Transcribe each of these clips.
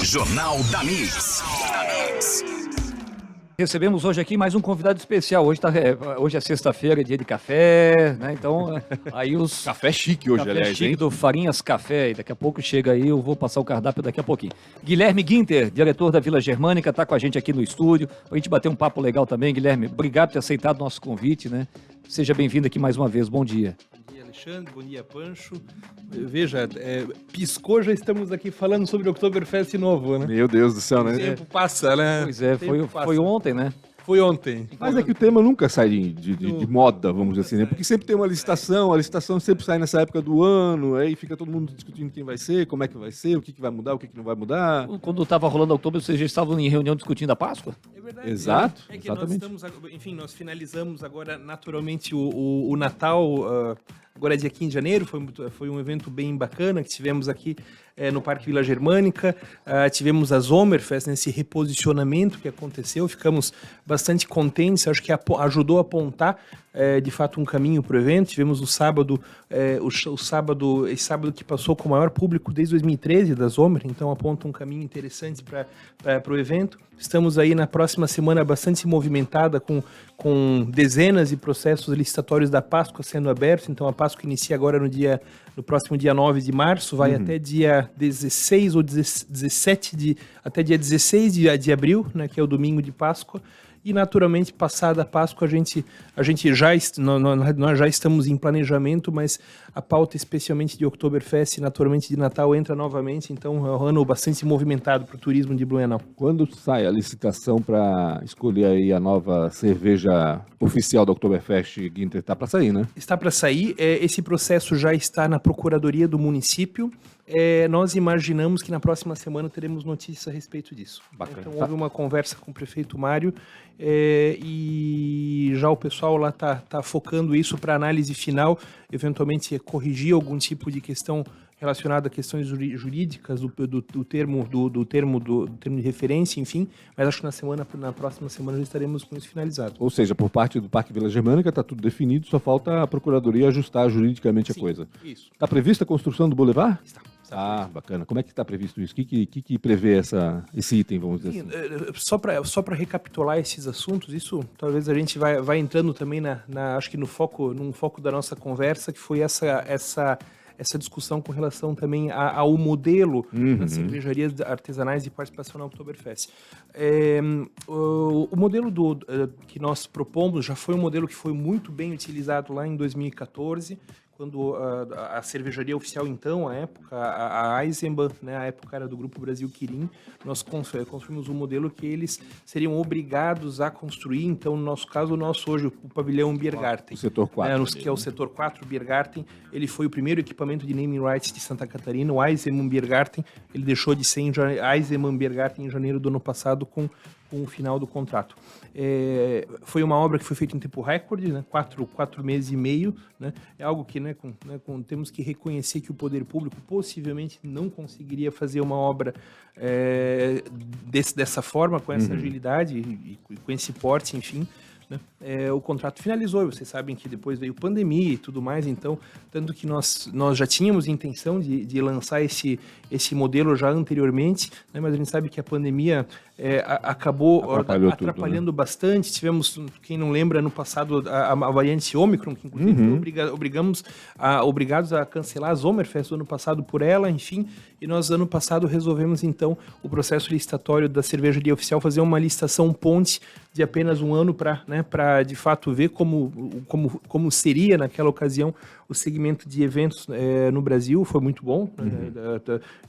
Jornal da Mix. Recebemos hoje aqui mais um convidado especial. Hoje é sexta-feira, dia de café, né? Então, aí os... Café chique hoje, café aliás, chique hein? do Farinhas Café. E daqui a pouco chega aí, eu vou passar o cardápio daqui a pouquinho. Guilherme Ginter, diretor da Vila Germânica, está com a gente aqui no estúdio, pra gente bater um papo legal também. Guilherme, obrigado por ter aceitado o nosso convite, né? Seja bem-vindo aqui mais uma vez. Bom dia. Bom dia, Alexandre. Bom dia, Pancho. Veja, piscou, já estamos aqui falando sobre o Oktoberfest novo, né? Meu Deus do céu, O né? tempo passa, né? Pois é, foi ontem, né? Foi ontem. Mas é que o tema nunca sai de moda, vamos dizer assim, né? Porque sempre tem uma licitação, a licitação sempre sai nessa época do ano, aí fica todo mundo discutindo quem vai ser, como é que vai ser, o que vai mudar, o que não vai mudar. Quando estava rolando outubro, vocês já estavam em reunião discutindo a Páscoa? É verdade. Exato, É que exatamente. nós finalizamos agora naturalmente o Natal, agora é dia 15 de janeiro, foi um evento bem bacana que tivemos aqui no Parque Vila Germânica, tivemos a Zomerfest, nesse reposicionamento que aconteceu, ficamos bastante contentes, acho que ajudou a apontar de fato um caminho para o evento. Tivemos o sábado, esse sábado que passou com o maior público desde 2013 da Zomer, então aponta um caminho interessante para o evento. Estamos aí na próxima semana bastante movimentada com dezenas de processos licitatórios da Páscoa sendo abertos, então a Páscoa inicia agora no próximo dia 9 de março, vai até dia 16 ou 17 até dia 16 de abril, né, que é o domingo de Páscoa. E naturalmente, passada a Páscoa, nós já estamos em planejamento, mas a pauta especialmente de Oktoberfest e naturalmente de Natal entra novamente, então é um ano bastante movimentado para o turismo de Blumenau. Quando sai a licitação para escolher aí a nova cerveja oficial do Oktoberfest, Ginter, tá para sair, né? Está para sair, esse processo já está na Procuradoria do município. Nós imaginamos que na próxima semana teremos notícias a respeito disso. Bacana. Então houve uma conversa com o prefeito Mário e já o pessoal lá está focando isso para análise final, eventualmente corrigir algum tipo de questão relacionada a questões jurídicas do termo de referência, enfim, mas acho que na próxima semana já estaremos com isso finalizado. Ou seja, por parte do Parque Vila Germânica está tudo definido, só falta a Procuradoria ajustar juridicamente a coisa. Isso. Está prevista a construção do Boulevard? Está. Ah, bacana. Como é que está previsto isso? O que prevê esse item, vamos dizer assim? Só para recapitular esses assuntos, isso talvez a gente vai entrando também acho que num foco da nossa conversa, que foi essa discussão com relação também ao modelo das cervejarias artesanais de participação na Oktoberfest. O modelo que nós propomos já foi um modelo que foi muito bem utilizado lá em 2014, quando a cervejaria oficial, então, à época, a Eisenbahn, né, à época era do Grupo Brasil Quirin, nós construímos um modelo que eles seriam obrigados a construir, então, no nosso caso, hoje, o pavilhão Biergarten. O setor 4. Que é o setor 4, Biergarten. Ele foi o primeiro equipamento de naming rights de Santa Catarina, o Eisenbahn Biergarten. Ele deixou de ser Eisenbahn Biergarten em janeiro do ano passado com o final do contrato. Foi uma obra que foi feita em tempo recorde, né? 4 meses e meio, né? É algo que temos que reconhecer que o poder público possivelmente não conseguiria fazer uma obra dessa forma, com essa agilidade e com esse porte, enfim. O contrato finalizou, vocês sabem que depois veio pandemia e tudo mais, então, tanto que nós já tínhamos intenção de lançar esse modelo já anteriormente, né, mas a gente sabe que a pandemia acabou atrapalhando bastante. Tivemos, quem não lembra, no passado, a variante Ômicron, que inclusive obrigados a cancelar a Zomerfest do ano passado por ela, enfim, e nós, ano passado, resolvemos, então, o processo licitatório da cervejaria oficial fazer uma licitação ponte de apenas um ano para de fato ver como seria naquela ocasião o segmento de eventos no Brasil. Foi muito bom.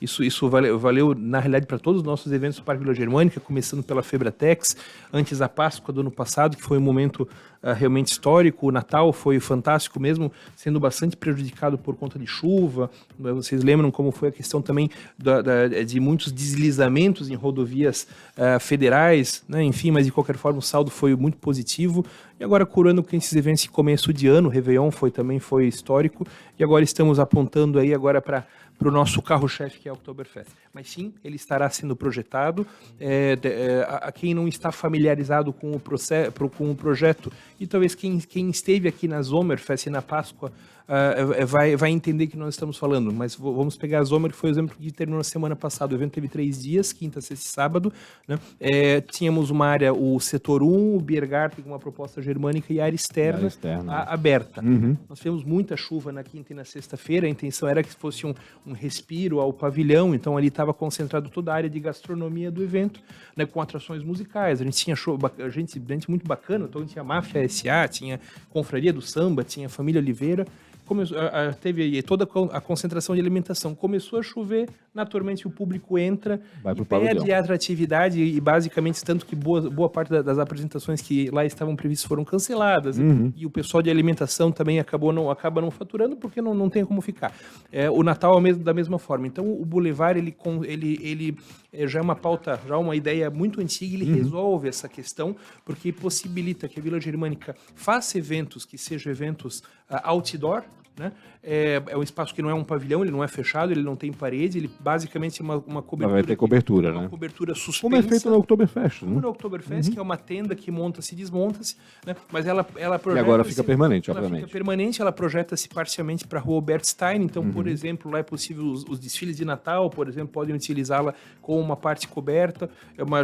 Isso valeu na realidade para todos os nossos eventos do Parque Vila Germânica, começando pela Febratex, antes da Páscoa do ano passado, que foi um momento realmente histórico. O Natal foi fantástico mesmo, sendo bastante prejudicado por conta de chuva. Vocês lembram como foi a questão também de muitos deslizamentos em rodovias federais, né? Enfim, mas de qualquer forma o saldo foi muito positivo. e agora coroando com esses eventos em começo de ano, o Réveillon também foi histórico, e agora estamos apontando aí agora para o nosso carro-chefe, que é o Oktoberfest. Mas sim, ele estará sendo projetado. A quem não está familiarizado com o projeto, e talvez quem esteve aqui na Zomerfest e na Páscoa, vai entender que nós estamos falando. Mas vamos pegar a Zomer, que foi o exemplo que terminou na semana passada. O evento teve 3 dias, quinta, sexta e sábado, né? Tínhamos uma área, o setor 1, o Biergarten, com uma proposta germânica, e a área externa, aberta. Nós tivemos muita chuva na quinta e na sexta-feira. A intenção era que fosse um respiro ao pavilhão, então ali estava concentrado toda a área de gastronomia do evento, né, com atrações musicais. A gente tinha gente muito bacana, então a gente tinha Máfia S.A., tinha Confraria do Samba, tinha Família Oliveira. Teve toda a concentração de alimentação. Começou a chover, naturalmente o público entra e perde a atratividade, e basicamente tanto que boa parte das apresentações que lá estavam previstas foram canceladas, e o pessoal de alimentação também acaba não faturando, porque não tem como ficar. O Natal da mesma forma. Então o Boulevard ele já é uma pauta, já uma ideia muito antiga, ele resolve essa questão, porque possibilita que a Vila Germânica faça eventos que sejam eventos outdoor, né? É um espaço que não é um pavilhão, ele não é fechado, ele não tem parede, ele basicamente é uma cobertura. Vai ter cobertura, né? Uma cobertura suspensa. Como é feito no Oktoberfest, como no Oktoberfest, que é uma tenda que monta-se e desmonta-se, né? Mas ela projeta. E agora fica permanente, ela obviamente. Fica permanente, ela projeta-se parcialmente para a Rua Albert Stein. Então, por exemplo, lá é possível os desfiles de Natal, por exemplo, podem utilizá-la com uma parte coberta,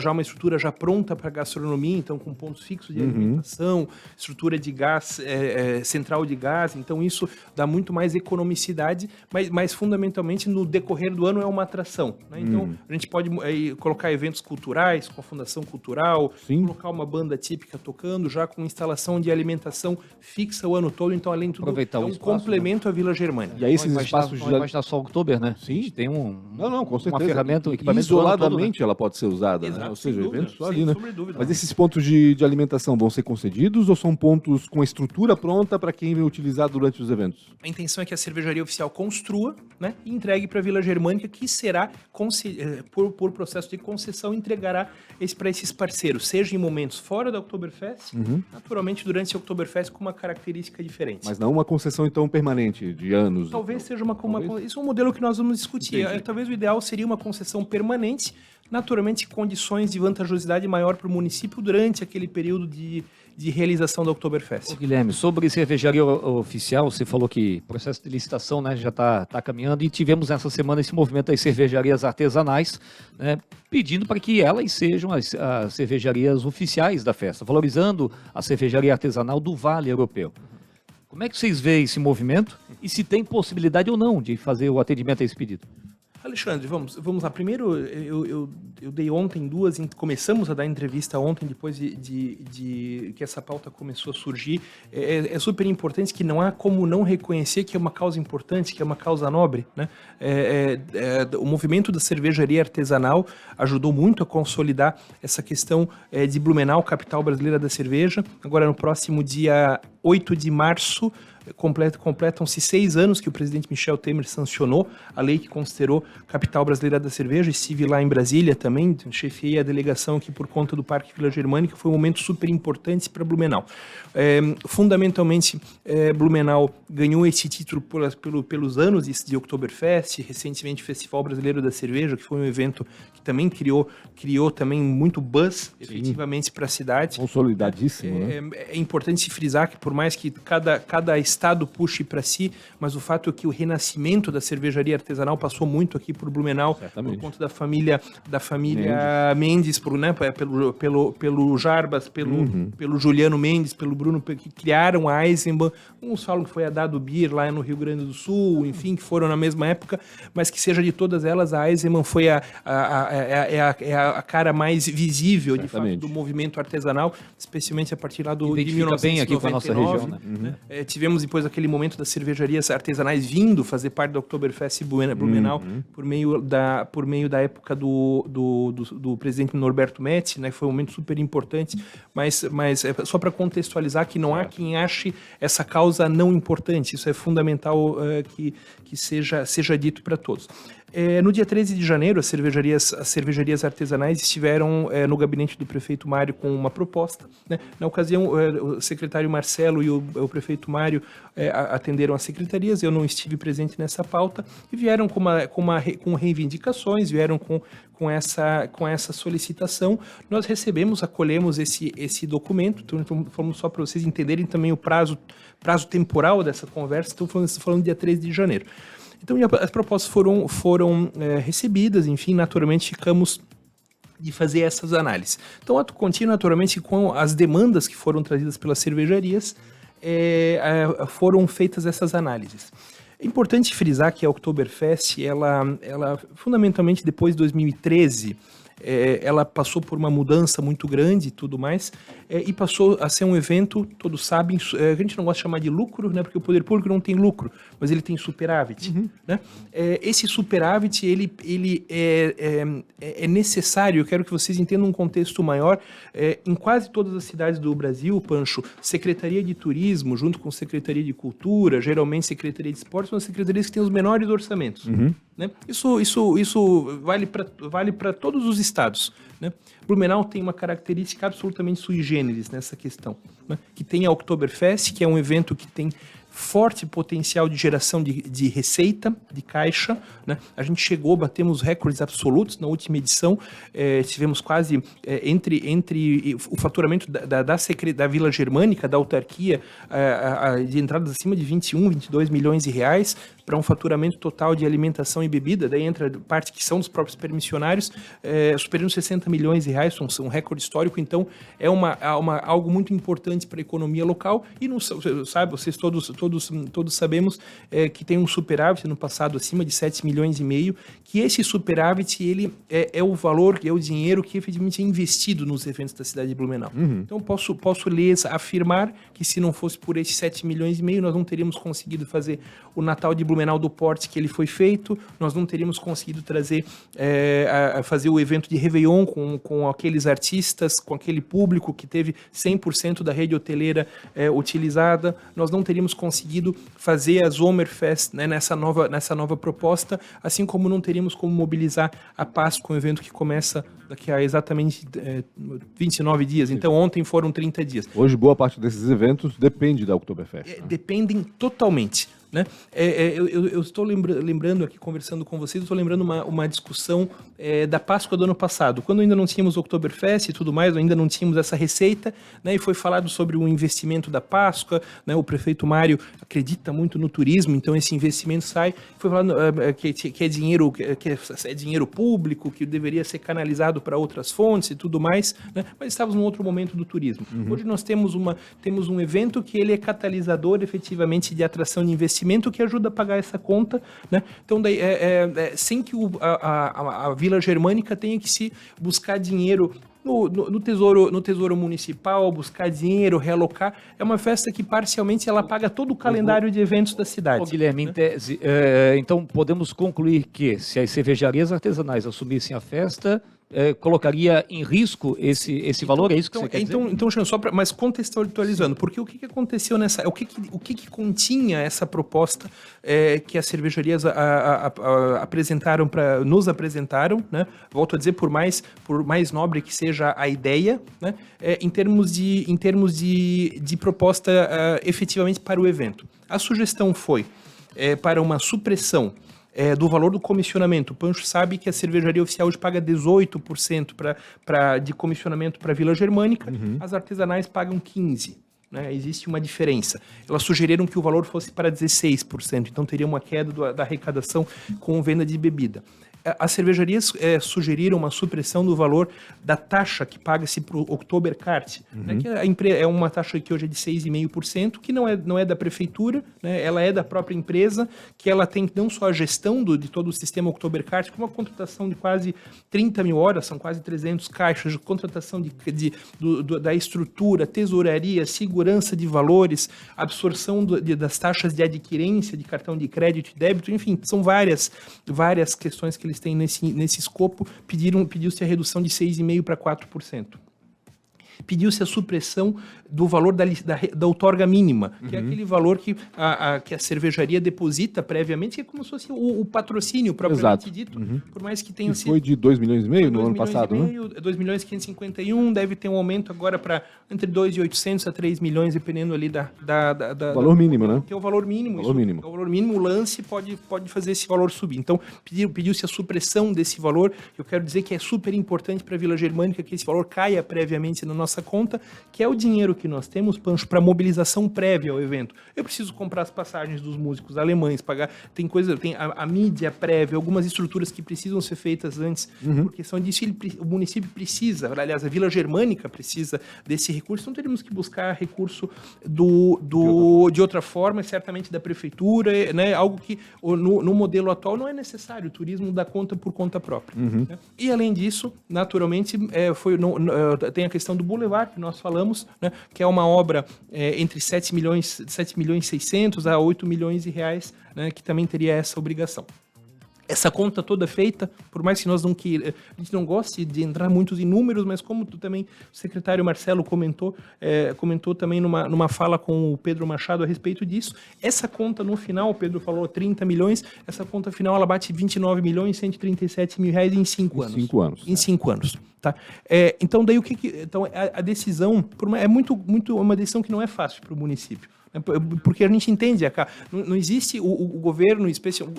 já uma estrutura já pronta para gastronomia, então com pontos fixos de alimentação, estrutura de gás, central de gás. Então, isso dá muito mais economicidade, mas fundamentalmente no decorrer do ano é uma atração, né? Então a gente pode colocar eventos culturais com a Fundação Cultural, colocar uma banda típica tocando, já com instalação de alimentação fixa o ano todo. Então, além de tudo, aproveitar é um complemento à Vila Germânica. E aí esses espaços não imagina só o Oktober, né? Sim. A gente tem com certeza. uma ferramenta, um equipamento isoladamente todo, né? ela pode ser usada, Exato, né? Ou seja, dúvida, eventos só ali, né? Dúvida, Mas esses pontos de alimentação vão ser concedidos ou são pontos com a estrutura pronta para quem vai utilizar durante os eventos? A intenção é que a cervejaria oficial construa, né, e entregue para a Vila Germânica, que será, por processo de concessão, entregará para esses parceiros, seja em momentos fora da Oktoberfest, naturalmente durante a Oktoberfest com uma característica diferente. Mas não uma concessão, então, permanente, de anos? Talvez seja isso é um modelo que nós vamos discutir. Talvez o ideal seria uma concessão permanente, naturalmente condições de vantajosidade maior para o município durante aquele período de realização da Oktoberfest. Guilherme, sobre cervejaria oficial, você falou que o processo de licitação, né, já está caminhando, e tivemos essa semana esse movimento das cervejarias artesanais, né, pedindo para que elas sejam as cervejarias oficiais da festa, valorizando a cervejaria artesanal do Vale Europeu. Como é que vocês veem esse movimento e se tem possibilidade ou não de fazer o atendimento a esse pedido? Alexandre, vamos lá. Primeiro, eu dei ontem começamos a dar entrevista ontem, depois de que essa pauta começou a surgir. É super importante, que não há como não reconhecer que é uma causa importante, que é uma causa nobre, né? O movimento da cervejaria artesanal ajudou muito a consolidar essa questão de Blumenau, capital brasileira da cerveja. Agora, no próximo dia 8 de março, completam-se 6 anos que o presidente Michel Temer sancionou a lei que considerou capital brasileira da cerveja. Estive lá em Brasília também, chefiei a delegação aqui por conta do Parque Vila Germânica. Foi um momento super importante para Blumenau. Fundamentalmente, Blumenau ganhou esse título pelos anos de Oktoberfest, recentemente Festival Brasileiro da Cerveja, que foi um evento que também criou também muito buzz, efetivamente, para a cidade. Consolidadíssimo, né? É importante se frisar que, por mais que cada estado puxe para si, mas o fato é que o renascimento da cervejaria artesanal passou muito aqui por Blumenau, certamente, por conta da família Mendes, pelo Jarbas, pelo Juliano Mendes, pelo Bruno, que criaram a Eisenbahn. Uns falam que foi a Dado Beer lá no Rio Grande do Sul, enfim, que foram na mesma época, mas que seja de todas elas, a Eisenbahn foi a cara mais visível, de fato, do movimento artesanal, especialmente a partir lá de 1999. Bem aqui com a nossa região, né? Tivemos depois aquele momento das cervejarias artesanais vindo fazer parte da Oktoberfest Blumenau, por meio da época do presidente Norberto Metz, né? Foi um momento super importante, mas só para contextualizar que não há quem ache essa causa não importante. Isso é fundamental que seja dito para todos. No dia 13 de janeiro, as cervejarias artesanais estiveram no gabinete do prefeito Mário com uma proposta, né? Na ocasião, o secretário Marcelo e o prefeito Mário atenderam as secretarias, eu não estive presente nessa pauta, e vieram com reivindicações, vieram com essa solicitação. Nós acolhemos esse documento, então falamos só para vocês entenderem também o prazo temporal dessa conversa, estou falando dia 13 de janeiro. Então, as propostas foram recebidas, enfim, naturalmente ficamos de fazer essas análises. Então, ato contínuo, naturalmente, com as demandas que foram trazidas pelas cervejarias, foram feitas essas análises. É importante frisar que a Oktoberfest, ela fundamentalmente depois de 2013, ela passou por uma mudança muito grande e tudo mais, e passou a ser um evento, todos sabem, a gente não gosta de chamar de lucro, né, porque o poder público não tem lucro, mas ele tem superávit. Né? Esse superávit, ele é necessário, eu quero que vocês entendam um contexto maior, em quase todas as cidades do Brasil, Pancho, Secretaria de Turismo, junto com Secretaria de Cultura, geralmente Secretaria de Esportes, são as secretarias que têm os menores orçamentos. Né? Isso vale para todos os estados. Né? Blumenau tem uma característica absolutamente sui generis nessa questão, né? Que tem a Oktoberfest, que é um evento que tem forte potencial de geração de receita, de caixa, né? A gente batemos recordes absolutos na última edição, tivemos quase entre o faturamento da Vila Germânica, da autarquia, de entradas acima de 21, 22 milhões de reais, para um faturamento total de alimentação e bebida, daí entra parte que são dos próprios permissionários, superando 60 milhões de reais, um recorde histórico, então é algo muito importante para a economia local, e não sabe, vocês todos sabemos que tem um superávit no passado acima de 7 milhões e meio, que esse superávit ele é o valor, é o dinheiro que efetivamente é investido nos eventos da cidade de Blumenau. Então posso lhes afirmar que se não fosse por esses 7 milhões e meio, nós não teríamos conseguido fazer o Natal de Blumenau do porte que ele foi feito, nós não teríamos conseguido fazer o evento de Réveillon com aqueles artistas, com aquele público que teve 100% da rede hoteleira utilizada, nós não teríamos conseguido fazer a Sommerfest, né, nessa nova proposta, assim como não teríamos como mobilizar a Páscoa, um evento que começa daqui a exatamente 29 dias. Então, ontem foram 30 dias. Hoje, boa parte desses eventos depende da Oktoberfest. Né? Dependem totalmente. Né? Eu estou lembrando aqui, conversando com vocês, estou lembrando uma discussão da Páscoa do ano passado, quando ainda não tínhamos Oktoberfest e tudo mais, ainda não tínhamos essa receita, né? E foi falado sobre o investimento da Páscoa, né? O prefeito Mário acredita muito no turismo, então esse investimento sai, foi falado que é dinheiro público, que deveria ser canalizado para outras fontes e tudo mais, né? Mas estávamos num outro momento do turismo. Hoje nós temos um evento que ele é catalisador efetivamente de atração de investimento, que ajuda a pagar essa conta, né? Então, daí, sem que a Vila Germânica tenha que se buscar dinheiro no tesouro municipal, buscar dinheiro, realocar, é uma festa que parcialmente ela paga todo o calendário de eventos da cidade. Guilherme, em tese, então podemos concluir que se as cervejarias artesanais assumissem a festa, colocaria em risco esse valor, é isso que você quer dizer? Então, só mas contextualizando, porque o que aconteceu o que continha essa proposta que as cervejarias nos apresentaram, né? Volto a dizer, por mais nobre que seja a ideia, né? Em termos de proposta efetivamente para o evento. A sugestão foi para uma supressão do valor do comissionamento. O Pancho sabe que a cervejaria oficial hoje paga 18% de comissionamento para a Vila Germânica, as artesanais pagam 15%. Né? Existe uma diferença. Elas sugeriram que o valor fosse para 16%, então teria uma queda da arrecadação com venda de bebida. As cervejarias sugeriram uma supressão do valor da taxa que paga-se para o Oktoberkart, né, que é uma taxa que hoje é de 6,5%, que não é da prefeitura, né, ela é da própria empresa, que ela tem não só a gestão de todo o sistema Oktoberkart, como uma contratação de quase 30 mil horas, são quase 300 caixas, de contratação da estrutura, tesouraria, segurança de valores, absorção das taxas de adquirência de cartão de crédito e débito, enfim, são várias questões que eles têm nesse escopo, pediu-se a redução de 6,5% para 4%. pediu-se a supressão do valor da outorga mínima, que é aquele valor que a cervejaria deposita previamente, que é como se fosse o patrocínio propriamente dito, por mais que tenha sido... Foi de 2,5 milhões no ano passado, né? 2.551.000, deve ter um aumento agora para entre 2.800 a 3 milhões, dependendo ali valor mínimo, né? Que é o valor mínimo. Mínimo. É o valor mínimo, o lance pode fazer esse valor subir. Então, pediu-se a supressão desse valor. Eu quero dizer que é super importante para a Vila Germânica que esse valor caia previamente na nossa conta, que é o dinheiro que nós temos, Pancho, para mobilização prévia ao evento. Eu preciso comprar as passagens dos músicos alemães, pagar, tem a mídia prévia, algumas estruturas que precisam ser feitas antes, por questão disso, o município precisa, aliás, a Vila Germânica precisa desse recurso, então teremos que buscar recurso de outra forma, certamente da prefeitura, né, algo que no modelo atual não é necessário, o turismo dá conta por conta própria. Né? E além disso, naturalmente, tem a questão do Boulevard, que nós falamos, né, que é uma obra entre 7 milhões e 600 a 8 milhões de reais, né, que também teria essa obrigação. Essa conta toda feita, por mais que a gente não goste de entrar muito em números, mas como também o secretário Marcelo comentou também numa fala com o Pedro Machado a respeito disso, essa conta no final, o Pedro falou 30 milhões, essa conta final ela bate 29 milhões e 137 mil reais em 5 anos. 5 anos. Em 5 anos. Tá? Então, daí então, a decisão, é uma decisão que não é fácil para o município. Porque a gente entende, não existe o governo,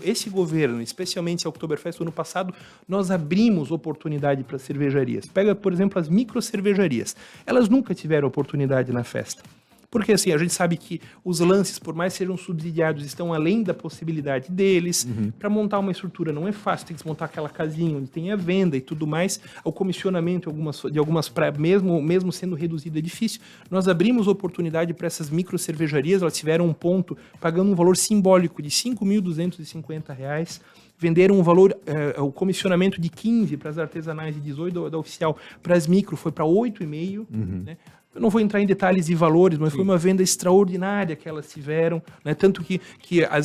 esse governo, especialmente a Oktoberfest, no ano passado, nós abrimos oportunidade para cervejarias. Pega, por exemplo, as microcervejarias. Elas nunca tiveram oportunidade na festa. Porque assim, a gente sabe que os lances, por mais sejam subsidiados, estão além da possibilidade deles. Para montar uma estrutura não é fácil, tem que desmontar aquela casinha onde tem a venda e tudo mais. O comissionamento de algumas praias, mesmo sendo reduzido, é difícil. Nós abrimos oportunidade para essas micro cervejarias, elas tiveram um ponto pagando um valor simbólico de R$ 5.250. Venderam um valor, o comissionamento de 15 para as artesanais e 18 da oficial, para as micro foi para 8,5, né? Eu não vou entrar em detalhes e valores, mas foi uma venda extraordinária que elas tiveram, né? Tanto que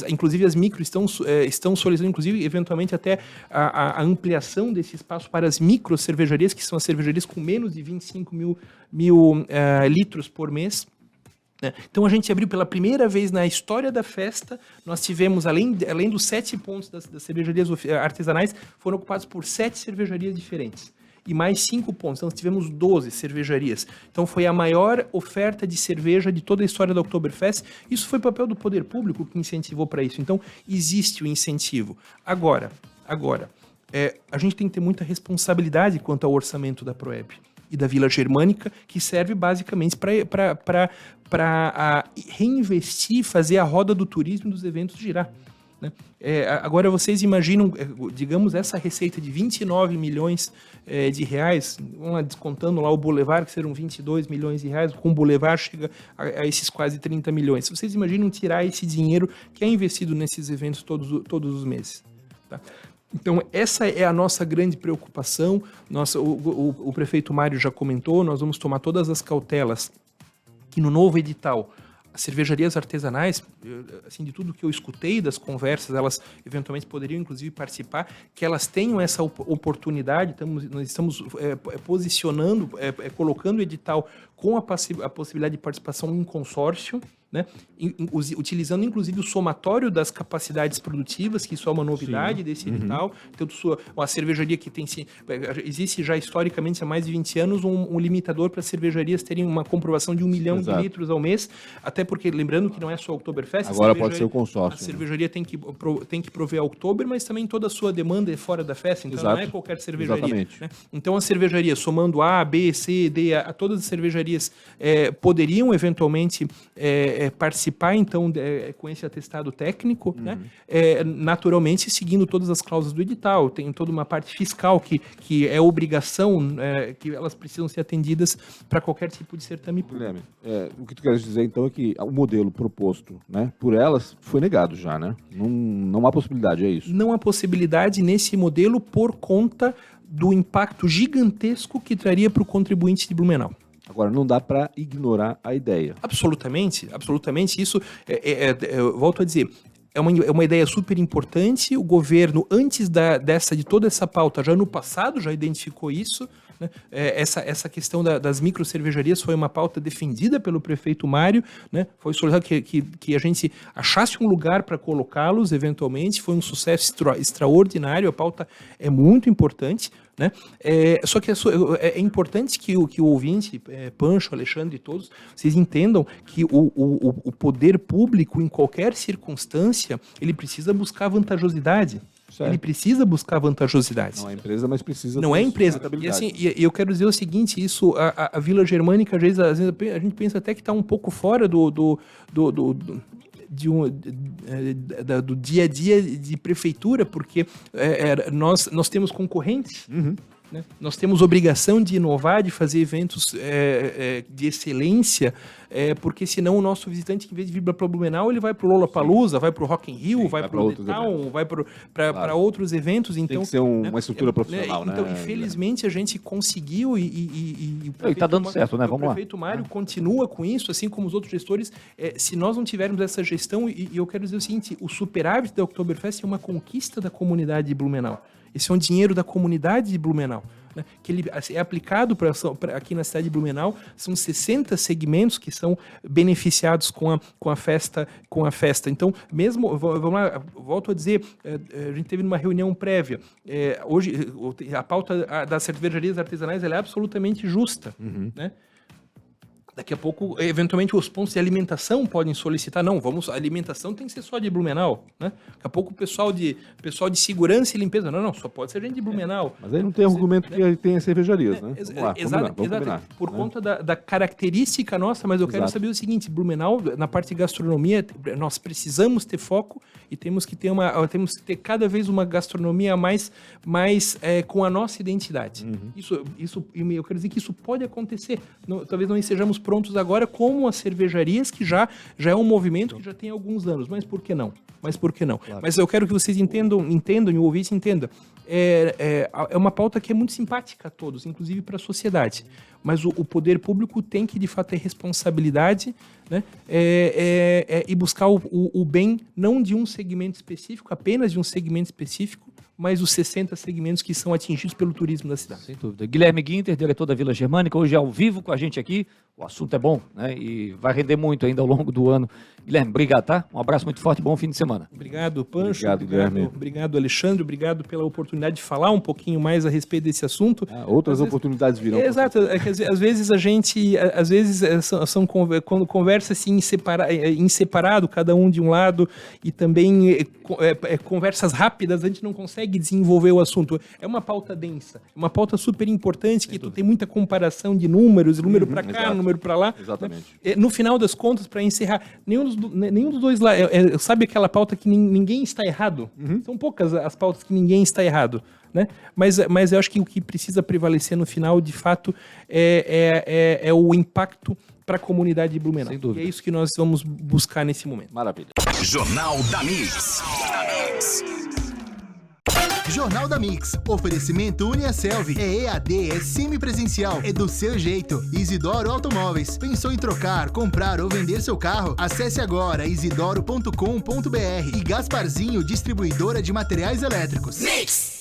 inclusive as micro estão solicitando, inclusive, eventualmente até a ampliação desse espaço para as micro cervejarias, que são as cervejarias com menos de 25 mil litros por mês. Então a gente abriu pela primeira vez na história da festa, nós tivemos, além dos 7 pontos das cervejarias artesanais, foram ocupados por 7 cervejarias diferentes. E mais 5 pontos, então nós tivemos 12 cervejarias. Então foi a maior oferta de cerveja de toda a história da Oktoberfest. Isso foi papel do poder público que incentivou para isso. Então existe o incentivo. Agora, a gente tem que ter muita responsabilidade quanto ao orçamento da Proeb e da Vila Germânica, que serve basicamente para reinvestir, fazer a roda do turismo e dos eventos girar. Né? Agora vocês imaginam, digamos, essa receita de 29 milhões de reais, vamos lá, descontando lá o Boulevard, que serão 22 milhões de reais, com o Boulevard chega a esses quase 30 milhões. Vocês imaginam tirar esse dinheiro que é investido nesses eventos todos os meses. Tá? Então, essa é a nossa grande preocupação. O prefeito Mário já comentou, nós vamos tomar todas as cautelas que no novo edital, as cervejarias artesanais, assim, de tudo que eu escutei das conversas, elas eventualmente poderiam, inclusive, participar, que elas tenham essa oportunidade. Nós estamos posicionando, colocando o edital com a possibilidade de participação em consórcio, né? Utilizando inclusive o somatório das capacidades produtivas, que isso é uma novidade desse edital. Então, a cervejaria que existe já historicamente há mais de 20 anos um limitador para as cervejarias terem uma comprovação de 1 milhão de litros ao mês, até porque, lembrando que não é só a Oktoberfest, agora pode ser o consórcio. A cervejaria tem que prover a Oktober, mas também toda a sua demanda é fora da festa, então não é qualquer cervejaria. Né? Então, as cervejarias, somando A, B, C, D, a todas as cervejarias poderiam eventualmente participar, então, com esse atestado técnico, né? Naturalmente, seguindo todas as cláusulas do edital. Tem toda uma parte fiscal que é obrigação, que elas precisam ser atendidas para qualquer tipo de certame público. O que tu queres dizer, então, é que o modelo proposto, né, por elas foi negado já, né? Não há possibilidade, é isso? Não há possibilidade nesse modelo por conta do impacto gigantesco que traria para o contribuinte de Blumenau. Agora, não dá para ignorar a ideia. Absolutamente, absolutamente. Isso, eu volto a dizer, é uma ideia super importante. O governo, antes de toda essa pauta, já no passado, já identificou isso, né? Essa questão das microcervejarias foi uma pauta defendida pelo prefeito Mário, né? Foi solicitado que a gente achasse um lugar para colocá-los, eventualmente. Foi um sucesso extraordinário, a pauta é muito importante, né? Só que é importante que o ouvinte, Pancho, Alexandre e todos, vocês entendam que o poder público, em qualquer circunstância, ele precisa buscar vantajosidade. Certo. Ele precisa buscar vantajosidade. Não é empresa, mas precisa... Não é empresa. E assim, eu quero dizer o seguinte, isso, a Vila Germânica, às vezes a gente pensa até que está um pouco fora do dia a dia de prefeitura, porque nós temos concorrentes, né? Nós temos obrigação de inovar, de fazer eventos de excelência, porque senão o nosso visitante, em vez de vir para Blumenau, ele vai para o Lollapalooza, vai para o Rock in Rio, Sim, vai para o The Town, vai para outros eventos. Então, tem que ser uma estrutura profissional, então, né? Infelizmente, a gente conseguiu E está dando certo, né? Vamos lá. O prefeito Mário continua com isso, assim como os outros gestores. Se nós não tivermos essa gestão, e eu quero dizer o seguinte, o superávit da Oktoberfest é uma conquista da comunidade de Blumenau. Esse é um dinheiro da comunidade de Blumenau, né? Que ele é aplicado aqui na cidade de Blumenau. São 60 segmentos que são beneficiados com a festa. Então, mesmo, vamos lá, volto a dizer, a gente teve uma reunião prévia. Hoje, a pauta das cervejarias artesanais ela é absolutamente justa, né? Daqui a pouco, eventualmente, os pontos de alimentação podem solicitar. Não, a alimentação tem que ser só de Blumenau, né? Daqui a pouco o pessoal de segurança e limpeza. Não, só pode ser gente de Blumenau. Mas aí não tem argumento que tem as cervejarias, né? Exato. Por conta da característica nossa, mas eu quero saber o seguinte, Blumenau, na parte de gastronomia, nós precisamos ter foco e temos que ter cada vez uma gastronomia mais com a nossa identidade. Isso, eu quero dizer que isso pode acontecer. Talvez não estejamos prontos agora, como as cervejarias, que já é um movimento que já tem alguns anos. Mas por que não? Claro. Mas eu quero que vocês entendam e o ouvinte entenda. É uma pauta que é muito simpática a todos, inclusive para a sociedade. Mas o poder público tem que, de fato, ter responsabilidade, né? E buscar o bem, não de um segmento específico, apenas de um segmento específico, mas os 60 segmentos que são atingidos pelo turismo da cidade. Sem dúvida. Guilherme Ginter, diretor da Vila Germânica, hoje ao vivo com a gente aqui. O assunto é bom, né? E vai render muito ainda ao longo do ano. Guilherme, obrigado, tá? Um abraço muito forte e bom fim de semana. Obrigado, Pancho. Obrigado, Alexandre. Obrigado pela oportunidade de falar um pouquinho mais a respeito desse assunto. Outras oportunidades virão. Exato. Às vezes a gente... são conversas assim, em separado, cada um de um lado, e também conversas rápidas, a gente não consegue desenvolver o assunto. É uma pauta densa, uma pauta super importante, que tu tem muita comparação de números, número para cá, número para lá. Exatamente. No final das contas, para encerrar, nenhum dos dois lados, sabe aquela pauta que ninguém está errado? São poucas as pautas que ninguém está errado, né? Mas eu acho que o que precisa prevalecer no final, de fato, é o impacto para a comunidade de Blumenau. Sem dúvida. E é isso que nós vamos buscar nesse momento. Maravilha. Jornal da Mix. Jornal da Mix. Oferecimento UniaSelv. É EAD, é semipresencial. É do seu jeito. Isidoro Automóveis. Pensou em trocar, comprar ou vender seu carro? Acesse agora isidoro.com.br. E Gasparzinho, distribuidora de materiais elétricos. Mix!